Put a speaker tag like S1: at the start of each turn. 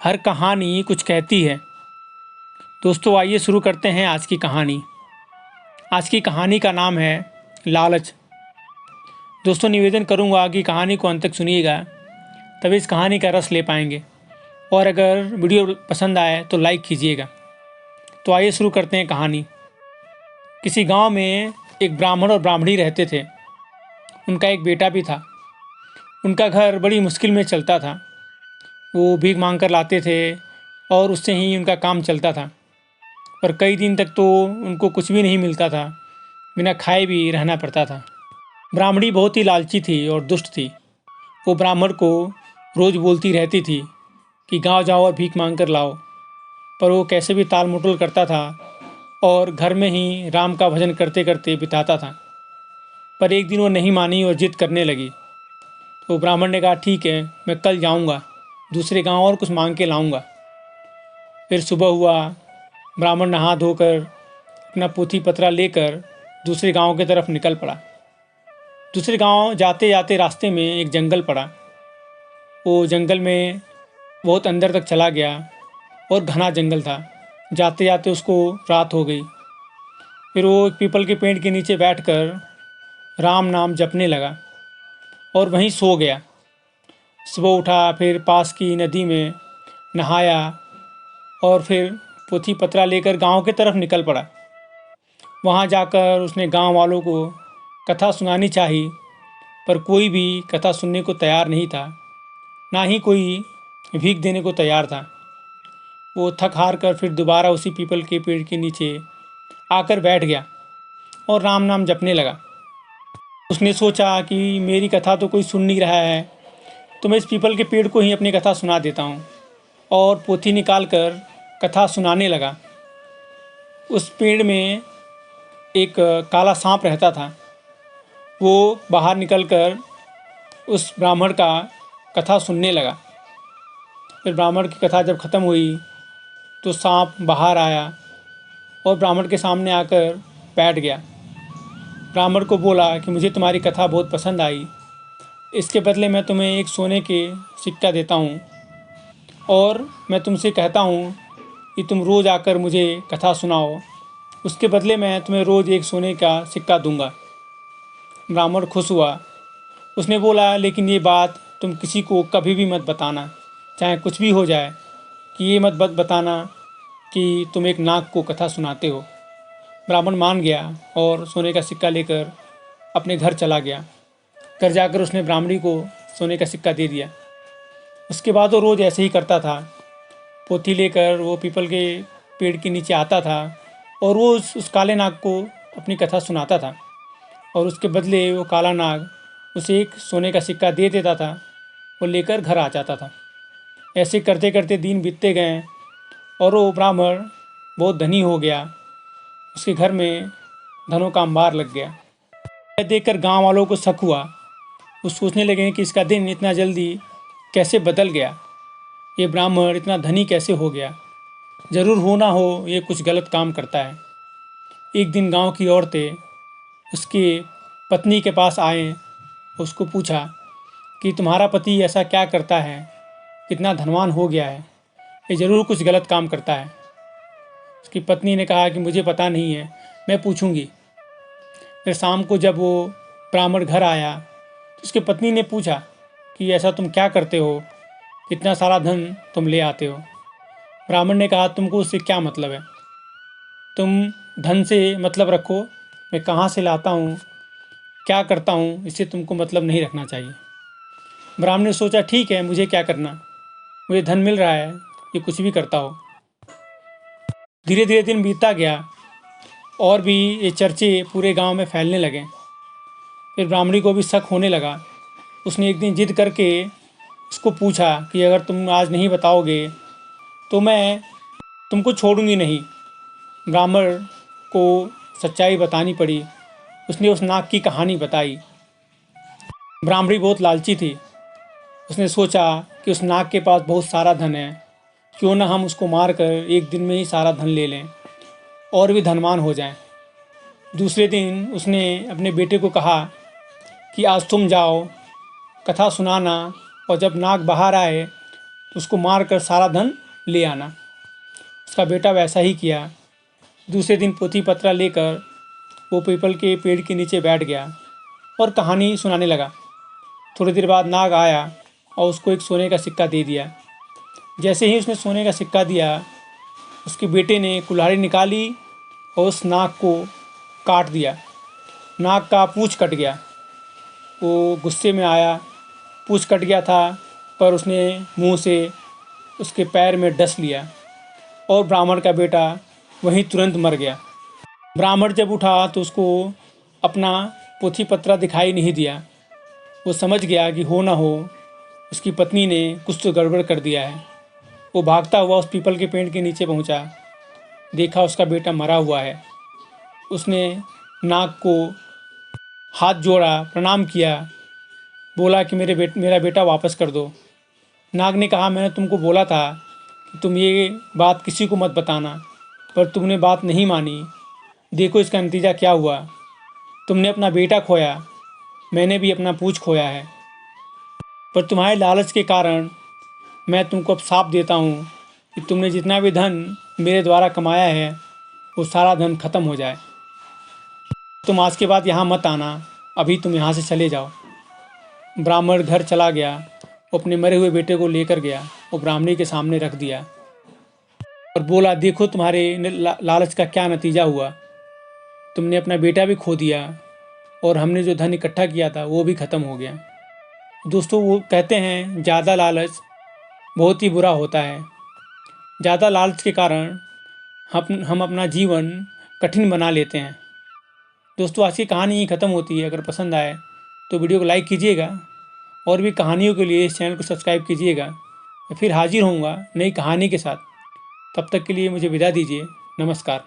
S1: हर कहानी कुछ कहती है। दोस्तों आइए शुरू करते हैं आज की कहानी। आज की कहानी का नाम है लालच। दोस्तों निवेदन करूंगा कि कहानी को अंत तक सुनिएगा, तभी इस कहानी का रस ले पाएंगे। और अगर वीडियो पसंद आए तो लाइक कीजिएगा। तो आइए शुरू करते हैं कहानी। किसी गांव में एक ब्राह्मण और ब्राह्मणी रहते थे। उनका एक बेटा भी था। उनका घर बड़ी मुश्किल में चलता था। वो भीख मांग कर लाते थे और उससे ही उनका काम चलता था। पर कई दिन तक तो उनको कुछ भी नहीं मिलता था, बिना खाए भी रहना पड़ता था। ब्राह्मणी बहुत ही लालची थी और दुष्ट थी। वो ब्राह्मण को रोज़ बोलती रहती थी कि गांव जाओ और भीख मांग कर लाओ, पर वो कैसे भी टाल मटोल करता था और घर में ही राम का भजन करते करते बिताता था। पर एक दिन वो नहीं मानी और जिद करने लगी। तो ब्राह्मण ने कहा, ठीक है, मैं कल जाऊंगा दूसरे गांव और कुछ मांग के लाऊंगा। फिर सुबह हुआ। ब्राह्मण नहा धोकर अपना पोथी पत्रा लेकर दूसरे गांव की तरफ निकल पड़ा। दूसरे गांव जाते जाते रास्ते में एक जंगल पड़ा। वो जंगल में बहुत अंदर तक चला गया और घना जंगल था। जाते जाते उसको रात हो गई। फिर वो एक पीपल के पेड़ के नीचे बैठकर राम नाम जपने लगा और वहीं सो गया। सुबह उठा, फिर पास की नदी में नहाया और फिर पोथी पत्रा लेकर गांव की तरफ निकल पड़ा। वहां जाकर उसने गांव वालों को कथा सुनानी चाहिए, पर कोई भी कथा सुनने को तैयार नहीं था, ना ही कोई भीख देने को तैयार था। वो थक हार कर फिर दोबारा उसी पीपल के पेड़ के नीचे आकर बैठ गया और राम नाम जपने लगा। उसने सोचा कि मेरी कथा तो कोई सुन नहीं रहा है, तो मैं इस पीपल के पेड़ को ही अपनी कथा सुना देता हूँ। और पोथी निकाल कर कथा सुनाने लगा। उस पेड़ में एक काला सांप रहता था। वो बाहर निकलकर उस ब्राह्मण का कथा सुनने लगा। फिर ब्राह्मण की कथा जब ख़त्म हुई तो सांप बाहर आया और ब्राह्मण के सामने आकर बैठ गया। ब्राह्मण को बोला कि मुझे तुम्हारी कथा बहुत पसंद आई, इसके बदले मैं तुम्हें एक सोने के सिक्का देता हूँ और मैं तुमसे कहता हूँ कि तुम रोज़ आकर मुझे कथा सुनाओ। उसके बदले मैं तुम्हें रोज़ एक सोने का सिक्का दूंगा। ब्राह्मण खुश हुआ। उसने बोला, लेकिन ये बात तुम किसी को कभी भी मत बताना, चाहे कुछ भी हो जाए, कि ये मत बताना कि तुम एक नाग को कथा सुनाते हो। ब्राह्मण मान गया और सोने का सिक्का लेकर अपने घर चला गया। घर जाकर उसने ब्राह्मणी को सोने का सिक्का दे दिया। उसके बाद वो रोज़ ऐसे ही करता था। पोथी लेकर वो पीपल के पेड़ के नीचे आता था और वो उस काले नाग को अपनी कथा सुनाता था, और उसके बदले वो काला नाग उसे एक सोने का सिक्का दे देता था। वो लेकर घर आ जाता था। ऐसे करते करते दिन बीतते गए और वो ब्राह्मण बहुत धनी हो गया। उसके घर में धनों का अंबार लग गया। यह देखकर गांव वालों को शक हुआ। वो सोचने लगे कि इसका दिन इतना जल्दी कैसे बदल गया, ये ब्राह्मण इतना धनी कैसे हो गया। ज़रूर हो ना हो ये कुछ गलत काम करता है। एक दिन गांव की औरतें उसके पत्नी के पास आए। उसको पूछा कि तुम्हारा पति ऐसा क्या करता है, कितना धनवान हो गया है, ये ज़रूर कुछ गलत काम करता है। उसकी पत्नी ने कहा कि मुझे पता नहीं है, मैं पूछूंगी। फिर शाम को जब वो ब्राह्मण घर आया तो उसकी पत्नी ने पूछा कि ऐसा तुम क्या करते हो, इतना सारा धन तुम ले आते हो। ब्राह्मण ने कहा, तुमको उससे क्या मतलब है, तुम धन से मतलब रखो, मैं कहाँ से लाता हूँ, क्या करता हूँ, इससे तुमको मतलब नहीं रखना चाहिए। ब्राह्मण ने सोचा, ठीक है, मुझे क्या करना, मुझे धन मिल रहा है, ये कुछ भी करता हो। धीरे धीरे दिन बीतता गया और भी ये चर्चे पूरे गांव में फैलने लगे। फिर ब्राह्मणी को भी शक होने लगा। उसने एक दिन जिद करके उसको पूछा कि अगर तुम आज नहीं बताओगे तो मैं तुमको छोड़ूंगी नहीं। ब्राह्मण को सच्चाई बतानी पड़ी। उसने उस नाग की कहानी बताई। ब्राह्मणी बहुत लालची थी। उसने सोचा कि उस नाग के पास बहुत सारा धन है, क्यों ना हम उसको मार कर एक दिन में ही सारा धन ले लें और भी धनवान हो जाएं। दूसरे दिन उसने अपने बेटे को कहा कि आज तुम जाओ कथा सुनाना, और जब नाग बाहर आए उसको मार कर सारा धन ले आना। उसका बेटा वैसा ही किया। दूसरे दिन पोथी पत्रा लेकर वो पीपल के पेड़ के नीचे बैठ गया और कहानी सुनाने लगा। थोड़ी देर बाद नाग आया और उसको एक सोने का सिक्का दे दिया। जैसे ही उसने सोने का सिक्का दिया, उसके बेटे ने कुल्हाड़ी निकाली और उस नाग को काट दिया। नाग का पूँछ कट गया। वो गुस्से में आया, पूँछ कट गया था पर उसने मुंह से उसके पैर में डस लिया और ब्राह्मण का बेटा वहीं तुरंत मर गया। ब्राह्मण जब उठा तो उसको अपना पोथी पत्रा दिखाई नहीं दिया। वो समझ गया कि हो ना हो उसकी पत्नी ने कुछ तो गड़बड़ कर दिया है। वो भागता हुआ उस पीपल के पेड़ के नीचे पहुंचा। देखा उसका बेटा मरा हुआ है। उसने नाग को हाथ जोड़ा, प्रणाम किया, बोला कि मेरा बेटा वापस कर दो। नाग ने कहा, मैंने तुमको बोला था कि तुम ये बात किसी को मत बताना, पर तुमने बात नहीं मानी। देखो इसका नतीजा क्या हुआ। तुमने अपना बेटा खोया, मैंने भी अपना पूँछ खोया है। पर तुम्हारे लालच के कारण मैं तुमको अब श्राप देता हूँ कि तुमने जितना भी धन मेरे द्वारा कमाया है वो सारा धन खत्म हो जाए। तुम आज के बाद यहाँ मत आना, अभी तुम यहाँ से चले जाओ। ब्राह्मण घर चला गया, वो अपने मरे हुए बेटे को लेकर गया, वो ब्राह्मणी के सामने रख दिया और बोला, देखो तुम्हारे लालच का क्या नतीजा हुआ। तुमने अपना बेटा भी खो दिया और हमने जो धन इकट्ठा किया था वो भी ख़त्म हो गया। दोस्तों, वो कहते हैं ज़्यादा लालच बहुत ही बुरा होता है। ज़्यादा लालच के कारण हम अपना जीवन कठिन बना लेते हैं। दोस्तों, आज की कहानी ही ख़त्म होती है। अगर पसंद आए तो वीडियो को लाइक कीजिएगा और भी कहानियों के लिए इस चैनल को सब्सक्राइब कीजिएगा। मैं फिर हाजिर होऊंगा नई कहानी के साथ। तब तक के लिए मुझे विदा दीजिए। नमस्कार।